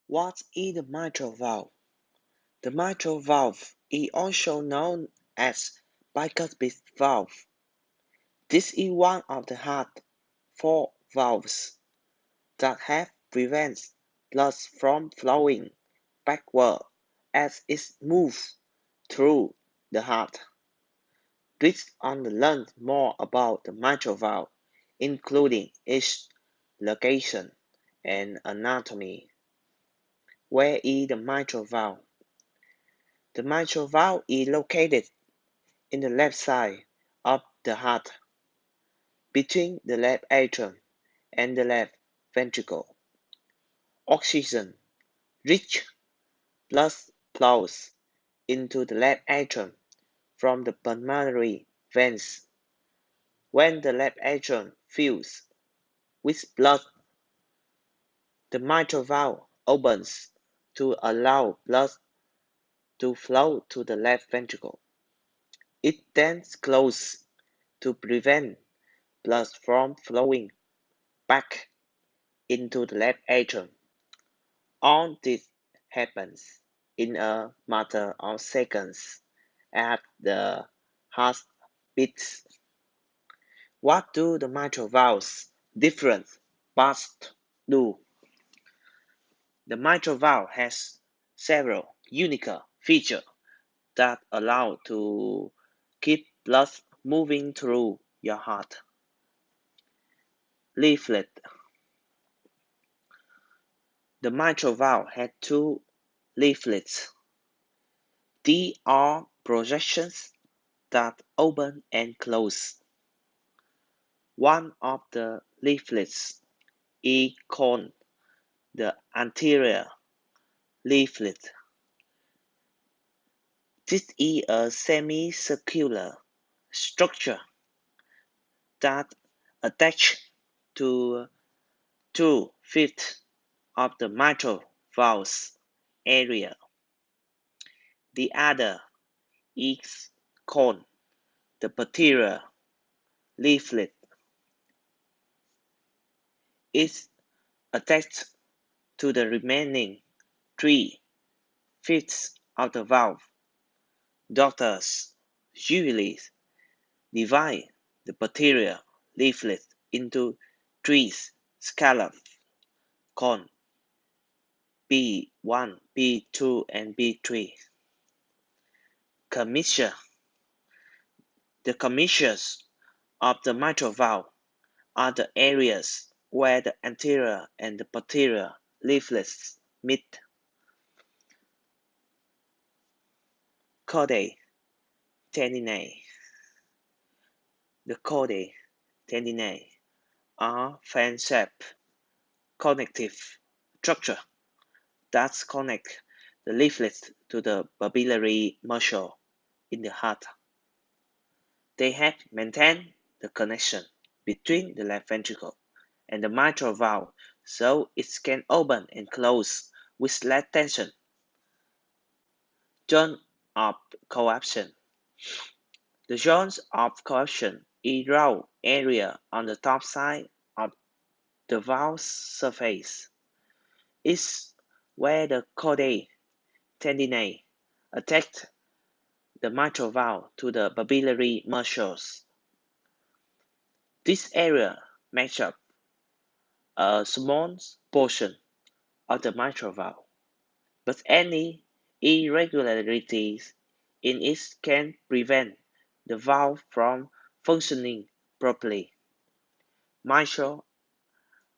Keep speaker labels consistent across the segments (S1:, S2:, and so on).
S1: What is the mitral valve? The mitral valve is also known as bicuspid valve. This is one of the heart four valves that help prevent blood from flowing backward as it moves through the heart. Please learn more about the mitral valve, including its location and anatomy. Where is the mitral valve? The mitral valve is located in the left side of the heart, between the left atrium and the left ventricle. Oxygen-rich blood flows into the left atrium from the pulmonary veins. When the left atrium fills with blood, the mitral valve opens to allow blood to flow to the left ventricle. It then closes to prevent blood from flowing back into the left atrium. All this happens in a matter of seconds as the heart beats. What do the mitral valves different parts do? The mitral valve has several unique features that allow to keep blood moving through your heart. Leaflet. The mitral valve has two leaflets. These are projections that open and close. One of the leaflets is called the anterior leaflet. This is a semicircular structure that attaches to two-fifths of the mitral valve's area. The other is called the posterior leaflet. It attached to the remaining three-fifths of the valve. Doctors usually divide the posterior leaflet into three scallops called B1, B2, and B3. Commissure. The commissures of the mitral valve are the areas where the anterior and the posterior leaflets meet. Chordae tendineae. The chordae tendineae are fan-shaped connective structures that connect the leaflets to the papillary muscle in the heart. They help maintain the connection between the left ventricle and the mitral valve so it can open and close with less tension. Zone of coaptation. The zones of coaptation is round area on the top side of the valve's surface. It's where the chordae tendineae attach the mitral valve to the papillary muscles. This area makes up a small portion of the mitral valve, but any irregularities in it can prevent the valve from functioning properly. Mitral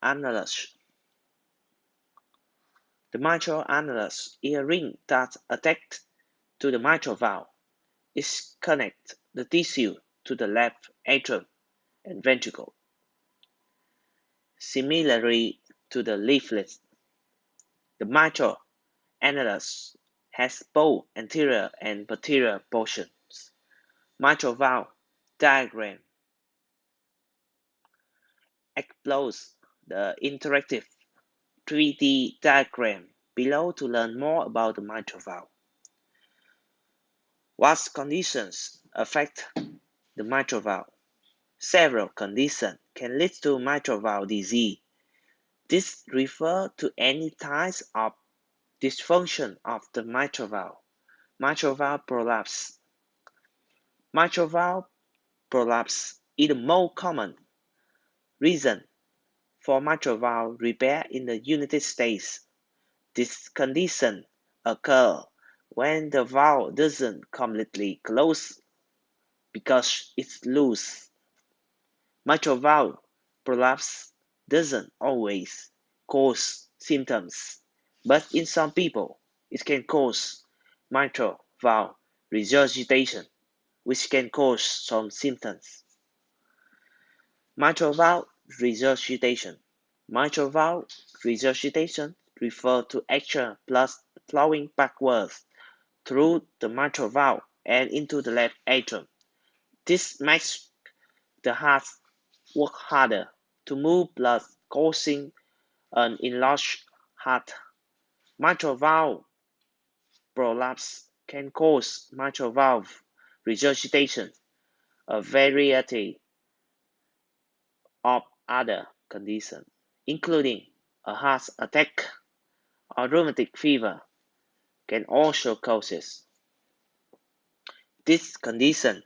S1: annulus. The mitral annulus is a ring that attaches to the mitral valve. It connects the tissue to the left atrium and ventricle. Similarly to the leaflet, the mitral annulus has both anterior and posterior portions. Mitral valve diagram explores the interactive 3D diagram below to learn more about the mitral valve. What conditions affect the mitral valve? Several conditions can lead to mitral valve disease. This refers to any types of Dysfunction of the mitral valve. Mitral valve prolapse. Mitral valve prolapse is the most common reason for mitral valve repair in the United States. This condition occurs when the valve doesn't completely close because it's loose. Mitral valve prolapse doesn't always cause symptoms, but in some people, it can cause mitral valve regurgitation, which can cause some symptoms. Mitral valve regurgitation. Mitral valve regurgitation refers to extra blood flowing backwards through the mitral valve and into the left atrium. This makes the heart work harder to move blood, causing an enlarged heart. Mitral valve prolapse can cause mitral valve regurgitation, a variety of other conditions, including a heart attack or rheumatic fever, can also cause it. This condition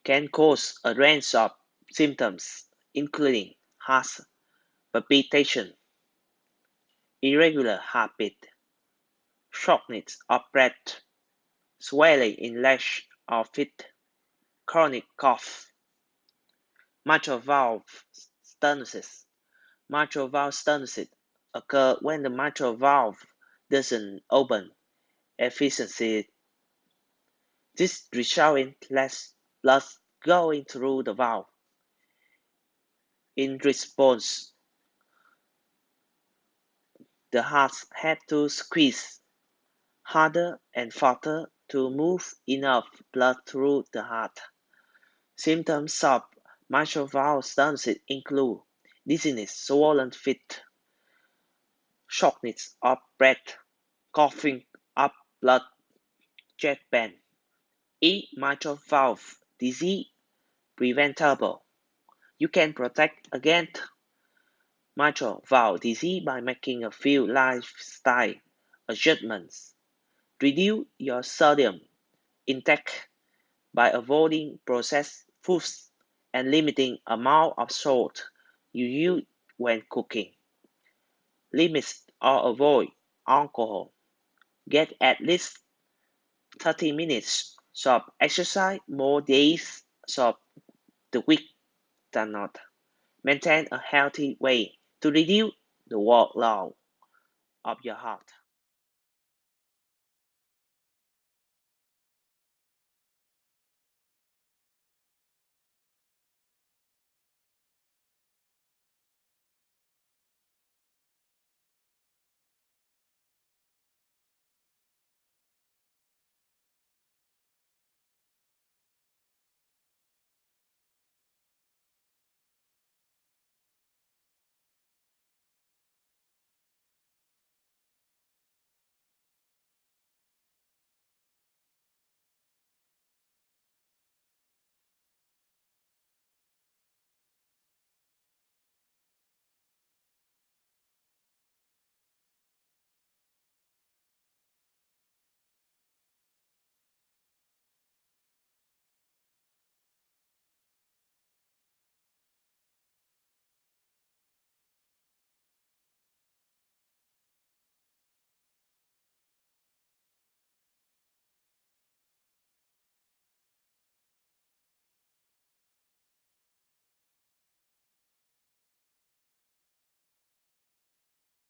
S1: can cause a range of symptoms, including heart palpitation, irregular heartbeat, shortness of breath, swelling in legs or feet, chronic cough. Mitral valve stenosis. Mitral valve stenosis occurs when the mitral valve doesn't open efficiently. This results in less blood going through the valve. In response, the heart had to squeeze harder and faster to move enough blood through the heart. Symptoms of mitral valve stenosis include dizziness, swollen feet, shortness of breath, coughing up blood, jet band. Mitral valve disease preventable. You can protect against mitral valve disease by making a few lifestyle adjustments. Reduce your sodium intake by avoiding processed foods and limiting amount of salt you use when cooking. Limit or avoid alcohol. Get at least 30 minutes of exercise more days of the week than not. Maintain a healthy weight to reduce the workload of your heart.